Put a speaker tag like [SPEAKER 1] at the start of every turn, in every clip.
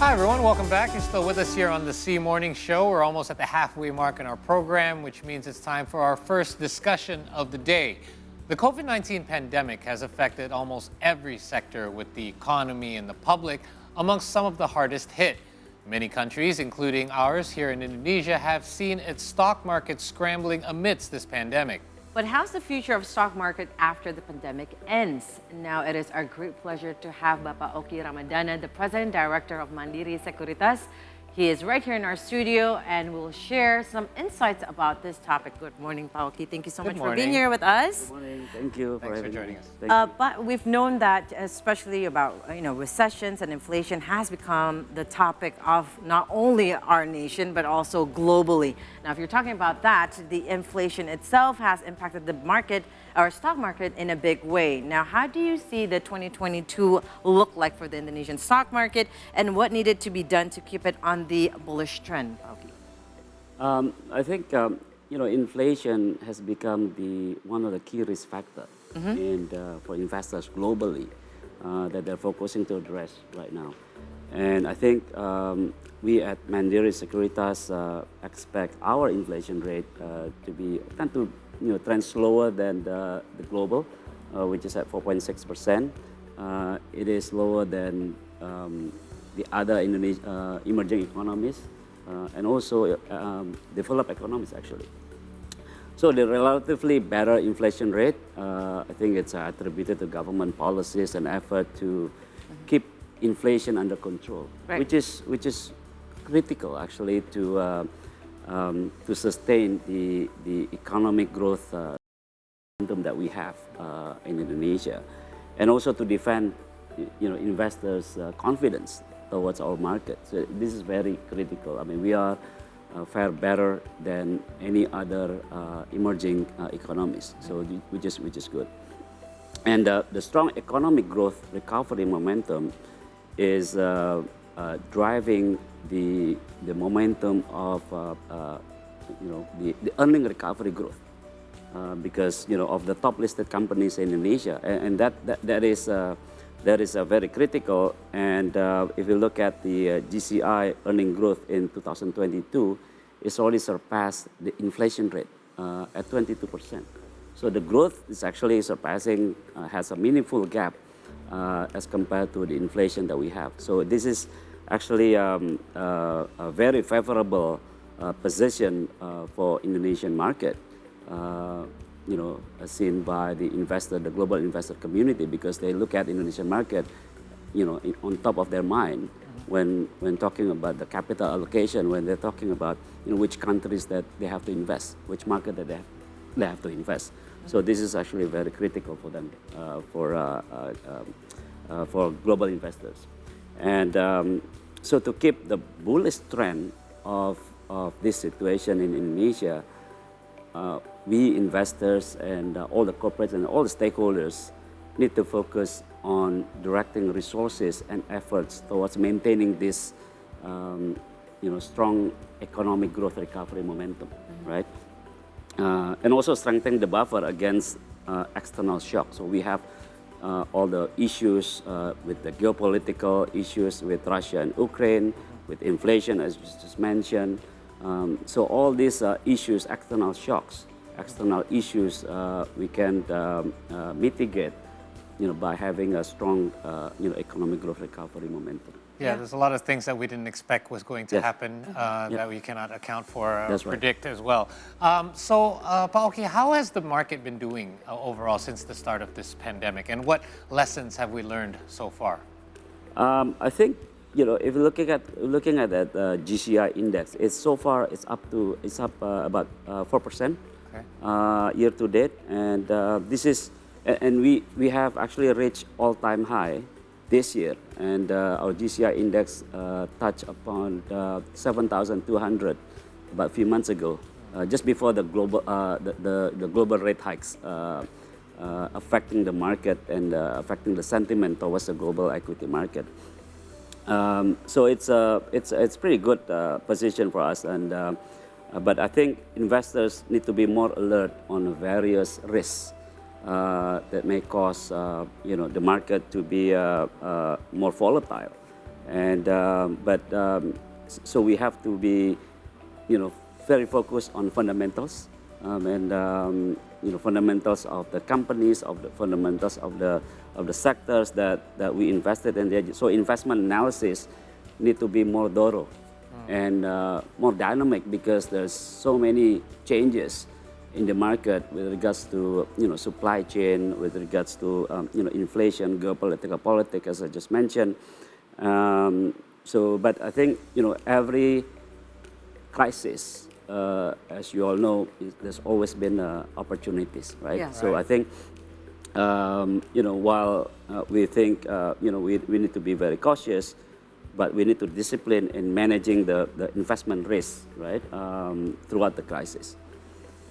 [SPEAKER 1] Hi, everyone. Welcome back. You're still with us here on the C Morning Show. We're almost at the halfway mark in our program, which means it's time for our first discussion of the day. The COVID-19 pandemic has affected almost every sector, with the economy and the public amongst some of the hardest hit. Many countries, including ours here in Indonesia, have seen its stock market scrambling amidst this pandemic.
[SPEAKER 2] But how's the future of stock market after the pandemic ends? Now it is our great pleasure to have Bapak Oki Ramadhana, the President Director of Mandiri Sekuritas. He is right here in our studio and will share some insights about this topic. Good morning, Pak Oki. Thank you so much for being here with us.
[SPEAKER 3] Good morning. Thank you
[SPEAKER 1] Thanks for joining us.
[SPEAKER 3] Thank you.
[SPEAKER 2] But we've known that, especially about recessions and inflation, has become the topic of not only our nation but also globally. Now, if you're talking about that, the inflation itself has impacted the market, our stock market, in a big way. Now, how do you see the 2022 look like for the Indonesian stock market, and what needed to be done to keep it on the bullish trend, Pak Oki?
[SPEAKER 3] I think inflation has become one of the key risk factors for investors globally that they're focusing to address right now. And I think we at Mandiri Sekuritas expect our inflation rate to trend slower than the global, which is at 4.6%. It is lower than the other emerging economies and also developed economies, actually. So the relatively better inflation rate, I think it's attributed to government policies and effort to keep inflation under control,
[SPEAKER 2] Right.
[SPEAKER 3] which is critical, actually, to sustain the economic growth momentum that we have in Indonesia, and also to defend investors' confidence towards our market. So this is very critical. I mean, we are fare better than any other emerging economies, so which is good. And the strong economic growth recovery momentum is driving the momentum of the earning recovery growth because of the top listed companies in Indonesia, and that is very critical. And if you look at the GCI earning growth in 2022, it's already surpassed the inflation rate at 22%. So the growth is actually surpassing, has a meaningful gap as compared to the inflation that we have. So this is actually a very favorable position for Indonesian market, seen by the global investor community, because they look at Indonesian market, on top of their mind when talking about the capital allocation, when they're talking about which countries that they have to invest, which market that they have to invest. So this is actually very critical for them, for global investors. And so to keep the bullish trend of this situation in Indonesia, we investors and all the corporates and all the stakeholders need to focus on directing resources and efforts towards maintaining this strong economic growth recovery momentum, right? And also strengthening the buffer against external shock. So we have all the issues with the geopolitical issues with Russia and Ukraine, with inflation, as you just mentioned. So all these issues, external shocks, external issues, we can mitigate, by having a strong, economic growth recovery momentum.
[SPEAKER 1] Yeah, there's a lot of things that we didn't expect was going to
[SPEAKER 3] Yes.
[SPEAKER 1] happen that we cannot account for or
[SPEAKER 3] That's right.
[SPEAKER 1] predict as well. So, Pak Oki, how has the market been doing overall since the start of this pandemic, and what lessons have we learned so far?
[SPEAKER 3] I think if you're looking at that GCI index, it's up about 4% year to date, and we have actually reached all-time high this year, and our GCI index touched upon 7,200 about a few months ago, just before the global rate hikes affecting the market and affecting the sentiment towards the global equity market. So it's pretty good position for us, and but I think investors need to be more alert on various risks that may cause the market to be more volatile. And so we have to be, very focused on fundamentals, fundamentals of the companies, of the fundamentals of the sectors that we invested in. So investment analysis need to be more thorough and more dynamic, because there's so many changes in the market with regards to supply chain, with regards to inflation, geopolitical politics, as I just mentioned. But I think every crisis, as you all know, there's always been opportunities, right?
[SPEAKER 2] Yeah.
[SPEAKER 3] So I think while we think we need to be very cautious, but we need to discipline in managing the investment risk, right, throughout the crisis.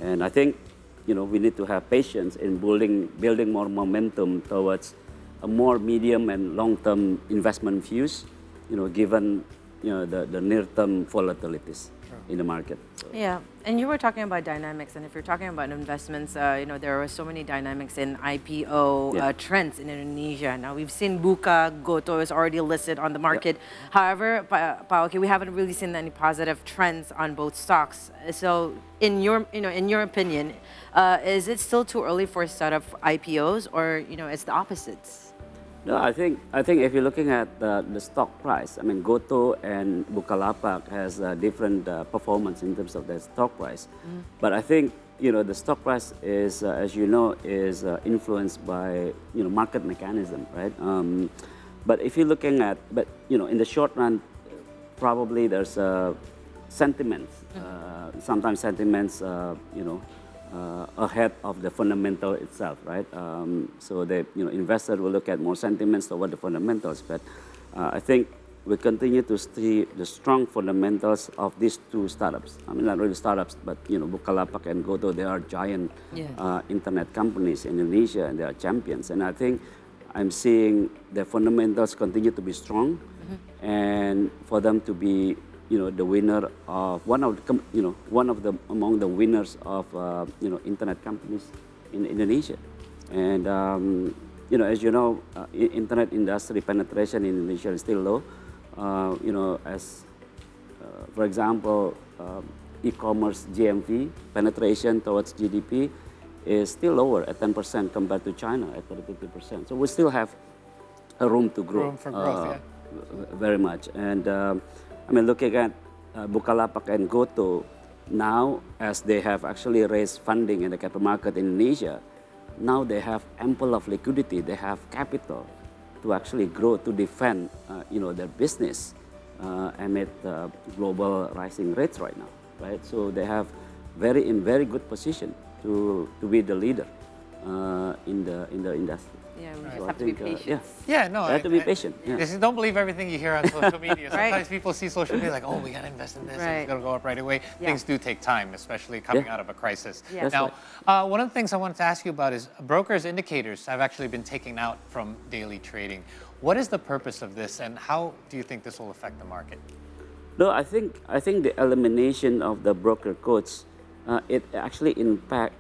[SPEAKER 3] And I think we need to have patience in building more momentum towards a more medium and long-term investment views, given the near-term volatilities in the market. So.
[SPEAKER 2] Yeah, and you were talking about dynamics, and if you're talking about investments, there are so many dynamics in IPO trends in Indonesia. Now we've seen Buka, Goto is already listed on the market. However, Pak, we haven't really seen any positive trends on both stocks. So, in your opinion, is it still too early for startup IPOs, or it's the opposites?
[SPEAKER 3] No, I think if you're looking at the stock price, I mean, Goto and Bukalapak has different performance in terms of their stock price. But I think the stock price is, as you know, is influenced by market mechanism, right? But if you're looking at, in the short run, probably there's sentiments. Sometimes sentiments, ahead of the fundamental itself, right? So the investor will look at more sentiments toward the fundamentals. But I think we continue to see the strong fundamentals of these two startups. I mean, not really startups, but Bukalapak and Goto, they are giant internet companies in Indonesia, and they are champions. And I think I'm seeing the fundamentals continue to be strong, and for them to be the winner of among the winners of internet companies in Indonesia. And as you know, internet industry penetration in Indonesia is still low. For example, e-commerce GMV penetration towards GDP is still lower at 10% compared to China at 32%. So we still have a room to grow.
[SPEAKER 1] Room for growth,
[SPEAKER 3] very much. And I mean, looking at Bukalapak and Goto, now as they have actually raised funding in the capital market in Indonesia, now they have ample of liquidity, they have capital to actually grow, to defend their business amid global rising rates right now, right? So they have in very good position to be the leader in the industry.
[SPEAKER 2] Yeah, we just have to be patient.
[SPEAKER 3] You have to be patient.
[SPEAKER 1] Just don't believe everything you hear on social media. Sometimes people see social media like, oh, we got to invest in this, and it's going to go up right away. Things do take time, especially coming out of a crisis. Now, one of the things I wanted to ask you about is brokers' indicators have actually been taken out from daily trading. What is the purpose of this, and how do you think this will affect the market?
[SPEAKER 3] No, I think the elimination of the broker quotes, it actually in fact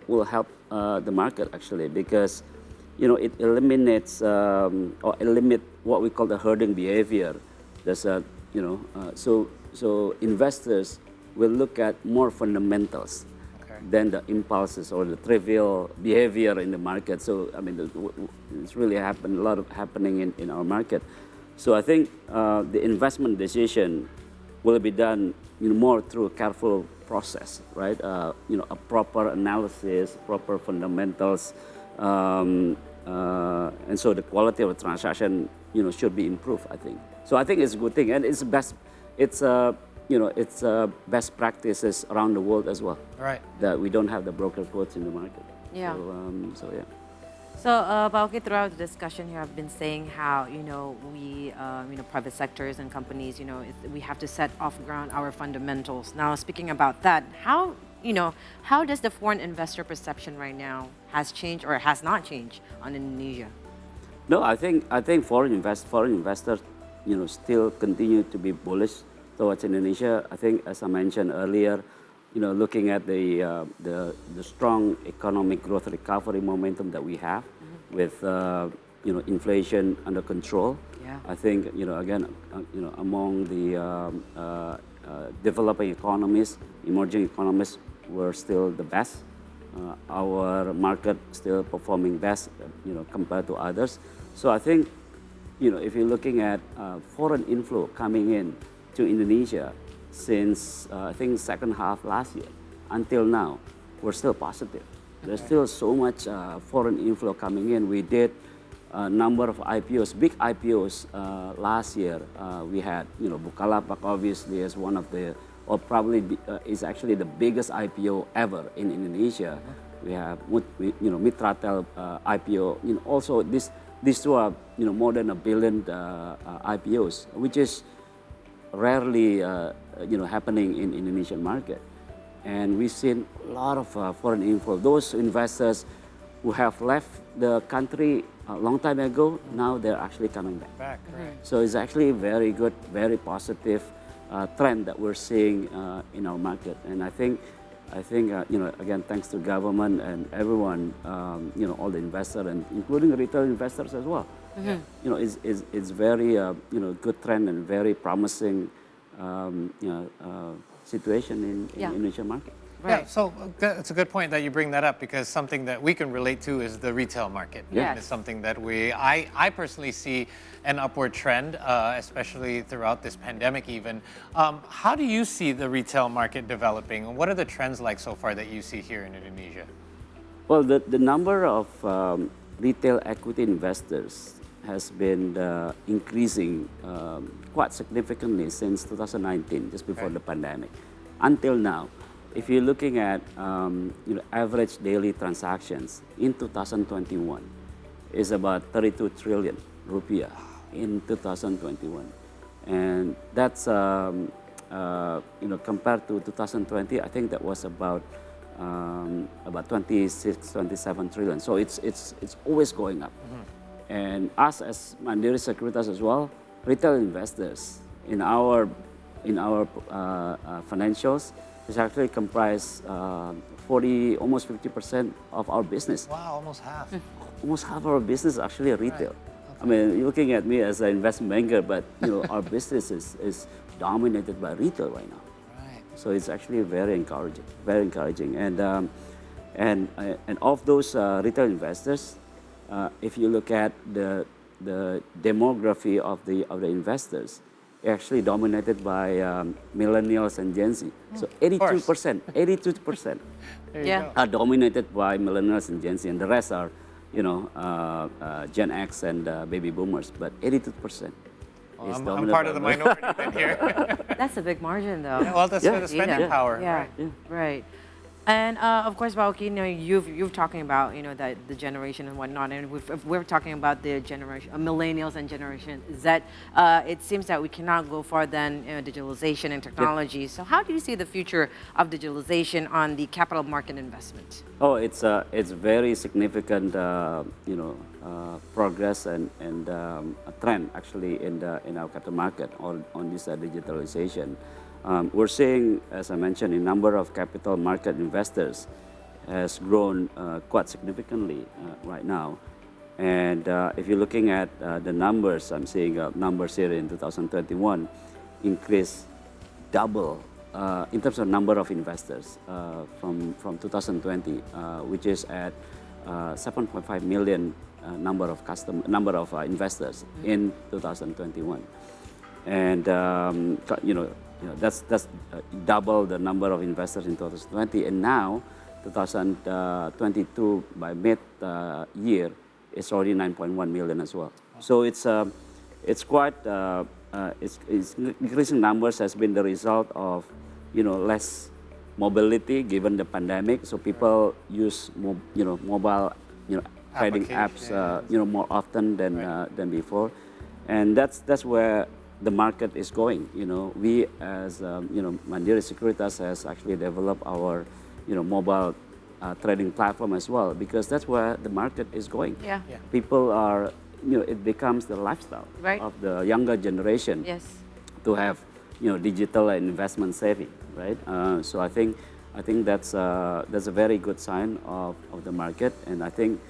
[SPEAKER 3] will help the market actually, because it eliminates or eliminate what we call the herding behavior. There's so investors will look at more fundamentals than the impulses or the trivial behavior in the market. So I mean, it's really a lot of happening in our market. So I think the investment decision will be done more through a careful process, right? A proper analysis, proper fundamentals, and so the quality of the transaction, should be improved, I think. So I think it's a good thing, and it's best practices around the world as well.
[SPEAKER 1] Right.
[SPEAKER 3] That we don't have the broker quotes in the market.
[SPEAKER 2] Yeah.
[SPEAKER 3] So yeah.
[SPEAKER 2] So, Pauki, throughout the discussion here, I've been saying how, we, private sectors and companies, we have to set off ground our fundamentals. Now, speaking about that, how does the foreign investor perception right now has changed or has not changed on Indonesia?
[SPEAKER 3] No, I think foreign investors, still continue to be bullish towards Indonesia. I think, as I mentioned earlier, looking at the strong economic growth recovery momentum that we have with inflation under control.
[SPEAKER 2] Yeah.
[SPEAKER 3] I think, again, among the developing economies, emerging economies, we're still the best. Our market still performing best, compared to others. So I think, if you're looking at foreign inflow coming in to Indonesia since, I think, second half last year until now, we're still positive. There's still so much foreign inflow coming in. We did a number of IPOs, big IPOs last year. We had, Bukalapak obviously is one of the, or probably is actually the biggest IPO ever in Indonesia. We have, Mitratel IPO. Also these two are, more than $1 billion IPOs, which is rarely, happening in Indonesian market. And we've seen a lot of foreign inflow. Those investors who have left the country a long time ago, now they're actually coming back.
[SPEAKER 1] Right.
[SPEAKER 3] So it's actually a very good, very positive trend that we're seeing in our market. And I think, again, thanks to government and everyone, all the investors, and including retail investors as well. It's very, good trend and very promising, situation in Indonesian market.
[SPEAKER 1] Yeah, so it's a good point that you bring that up, because something that we can relate to is the retail market.
[SPEAKER 2] Yes.
[SPEAKER 1] And it's something that I personally see an upward trend, especially throughout this pandemic even. How do you see the retail market developing, and what are the trends like so far that you see here in Indonesia?
[SPEAKER 3] Well, the number of retail equity investors has been increasing quite significantly since 2019, just before the pandemic, until now. If you're looking at average daily transactions in 2021, is about 32 trillion rupiah in 2021, and that's compared to 2020, I think that was about 26, 27 trillion. So it's always going up. And us as Mandiri Sekuritas as well, retail investors in our financials is actually comprise 40, almost 50% of our business.
[SPEAKER 1] Wow, almost half.
[SPEAKER 3] Almost half of our business is actually retail.
[SPEAKER 1] Right.
[SPEAKER 3] I mean, you're looking at me as an investment banker, but our business is dominated by retail right now.
[SPEAKER 1] Right.
[SPEAKER 3] So it's actually very encouraging. And of those retail investors, if you look at the demography of the investors, actually dominated by millennials and Gen Z. So 82% are dominated by millennials and Gen Z, and the rest are, Gen X and baby boomers. But 82% is dominated.
[SPEAKER 1] I'm part of the minority then here.
[SPEAKER 2] That's a big margin, though.
[SPEAKER 1] Yeah, well, that's for the spending power.
[SPEAKER 2] Yeah, right. And of course, Bauki, you've talking about that the generation and whatnot, and if we're talking about the generation, millennials and Generation Z. It seems that we cannot go farther than digitalization and technology. Yeah. So how do you see the future of digitalization on the capital market investment?
[SPEAKER 3] Oh, it's very significant, progress and a trend actually in our capital market on this digitalization. We're seeing, as I mentioned, a number of capital market investors has grown quite significantly right now. And if you're looking at the numbers, I'm seeing numbers here in 2021 increase double in terms of number of investors from 2020, which is at 7.5 million number of investors in 2021, and that's double the number of investors in 2020, and now 2022 by mid year it's already 9.1 million as well. So it's quite it's increasing numbers has been the result of less mobility given the pandemic. So People use mobile trading apps more often than before, and that's where the market is going. We as Mandiri Sekuritas has actually developed our mobile trading platform as well, because that's where the market is going.
[SPEAKER 2] Yeah.
[SPEAKER 3] People are it becomes the lifestyle of the younger generation.
[SPEAKER 2] Yes.
[SPEAKER 3] To have digital and investment savvy, right? So I think that's a very good sign of the market, and I think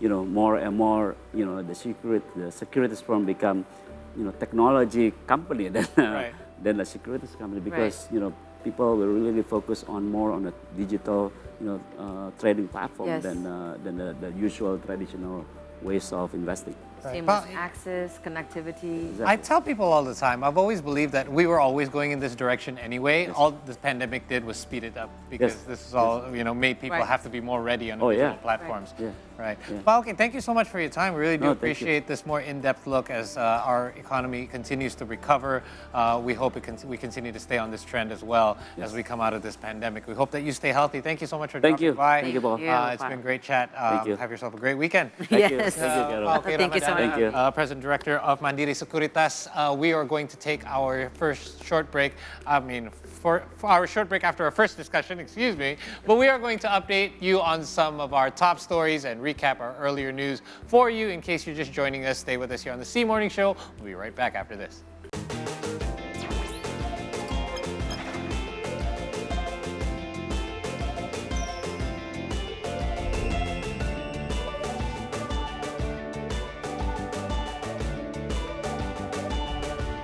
[SPEAKER 3] more and more, the securities firm become, technology company than
[SPEAKER 1] Right.
[SPEAKER 3] than a securities company because people will really focus more on a digital, trading platform
[SPEAKER 2] Yes.
[SPEAKER 3] than the usual traditional ways of investing.
[SPEAKER 2] Seamless
[SPEAKER 1] Well,
[SPEAKER 2] access, connectivity.
[SPEAKER 1] I tell people all the time, I've always believed that we were always going in this direction anyway.
[SPEAKER 3] Yes.
[SPEAKER 1] All this pandemic did was speed it up because
[SPEAKER 3] Yes.
[SPEAKER 1] this is all, made people
[SPEAKER 2] Right.
[SPEAKER 1] have to be more ready on the
[SPEAKER 3] Oh,
[SPEAKER 1] digital
[SPEAKER 3] yeah.
[SPEAKER 1] platforms.
[SPEAKER 3] Yeah.
[SPEAKER 1] Right.
[SPEAKER 3] Yeah.
[SPEAKER 1] Well, okay, thank you so much for your time. We really do
[SPEAKER 3] No, thank you.
[SPEAKER 1] appreciate this more in-depth look as our economy continues to recover. We hope we continue to stay on this trend as well as we come out of this pandemic. We hope that you stay healthy. Thank you so much for
[SPEAKER 3] Thank
[SPEAKER 1] dropping
[SPEAKER 3] you.
[SPEAKER 1] by.
[SPEAKER 3] Thank you, Paul.
[SPEAKER 1] It's been a great chat.
[SPEAKER 3] Thank you.
[SPEAKER 1] Have yourself a great weekend.
[SPEAKER 3] Thank you.
[SPEAKER 2] Yes.
[SPEAKER 3] Thank you, Carol.
[SPEAKER 1] Okay,
[SPEAKER 2] Thank you so
[SPEAKER 1] Ramadhana,
[SPEAKER 3] much. Thank you.
[SPEAKER 1] President Director of Mandiri Sekuritas. We are going to take our first short break. For our short break after our first discussion, excuse me. But we are going to update you on some of our top stories and recap our earlier news for you. In case you're just joining us, stay with us here on the C Morning Show. We'll be right back after this.